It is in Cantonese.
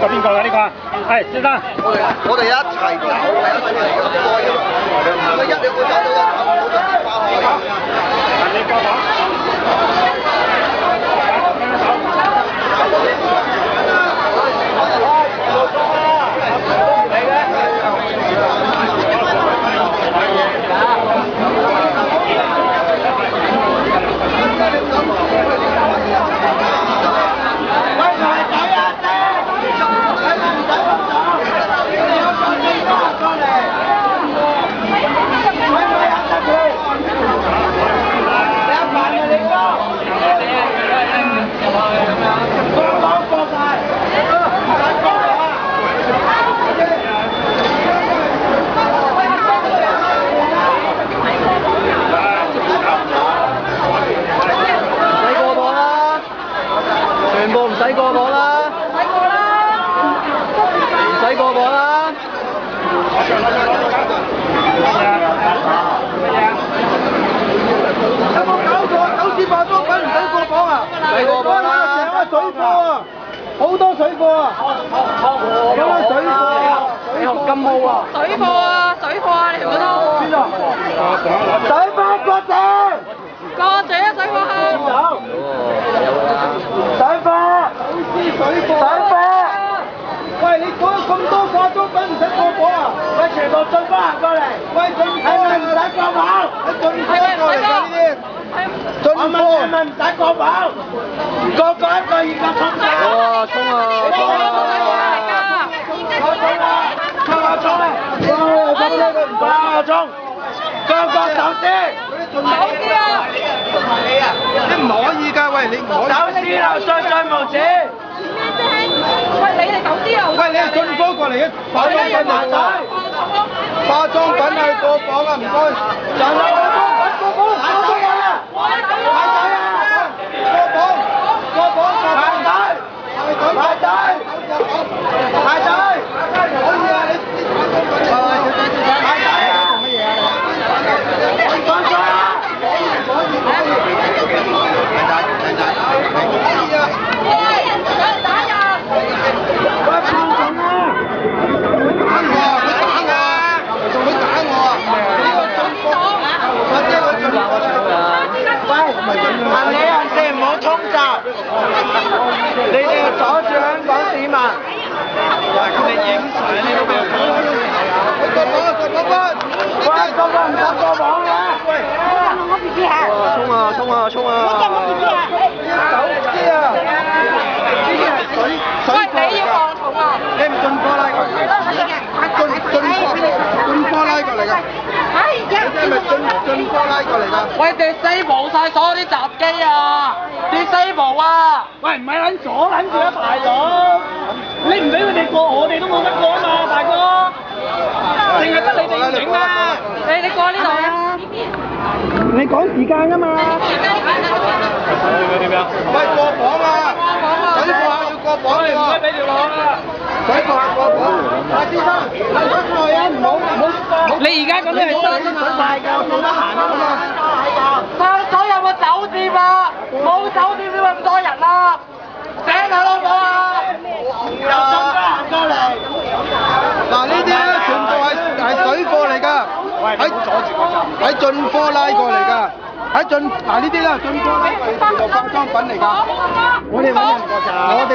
個邊個㗎呢個？係先生。我哋一齊走，一兩個走到一頭，冇就跌翻去。你幫我。全部唔使過磅啦，唔使過磅啦。有冇搞錯？九市化妝品唔使過磅啊？唔使過磅啦。成個水貨啊，好多水貨啊。有冇水貨啊？你學金毛啊？水貨啊，水貨啊，你唔覺得？邊啊？水貨國際。過謝啊，水貨客。水貨，水貨，喂，你講咁多化妝品唔使過磅啊？喂，全部進貨行過嚟，喂，進貨係咪唔使過磅？你進貨過嚟㗎呢啲，進貨係咪唔使過磅？個個一個二個衝㗎！哇，衝啊！衝啊！衝啊！哇，衝！個個走先！走先啊！你唔可以㗎，喂，你唔可以。走先啊！再無錢。喂，你哋走先啊！喂，你係進貨過嚟嘅化妝品嚟㗎。化妝品係過磅啊，唔該。就係化妝品過磅，排隊啊！排隊啊！過磅，排隊，排隊，排隊，可以啊！你排隊啊！做乜嘢啊？放水啊！你哋唔好衝閘，你哋要阻住香港市民。喂，咁你影相你都俾佢講。過磅啊！過磅！喂，過磅唔得過磅嘅。喂，我 B B 啊！衝啊！衝啊！衝啊！我 B B 啊！走先啊！喂，你要磅重啊？你唔進貨拉過嚟？進貨拉過嚟㗎。你係咪進貨拉過嚟㗎？喂，你西部晒所有啲閘機啊！啲西部啊！喂，唔係撚左撚住啊，大佬！你唔俾佢哋過，我哋都冇得過啊嘛，大哥！淨係得你哋影啊！你過呢度啊！你趕時間㗎嘛？喂，過磅啊！水貨客要過磅喎！唔該俾條路啊！水貨客過磅，阿先生，出來啊！唔好！你而家咁樣係真水大㗎，冇得行啊嘛！上水有冇酒店啊？冇酒店點解咁多人啊？醒下老母啊！又進貨行過嚟。嗱，呢啲咧全部係水貨嚟㗎，喺進貨拉過嚟㗎，嗱呢啲咧進貨拉過嚟，全部化妝品嚟㗎。我哋揾人㗎咋，我哋。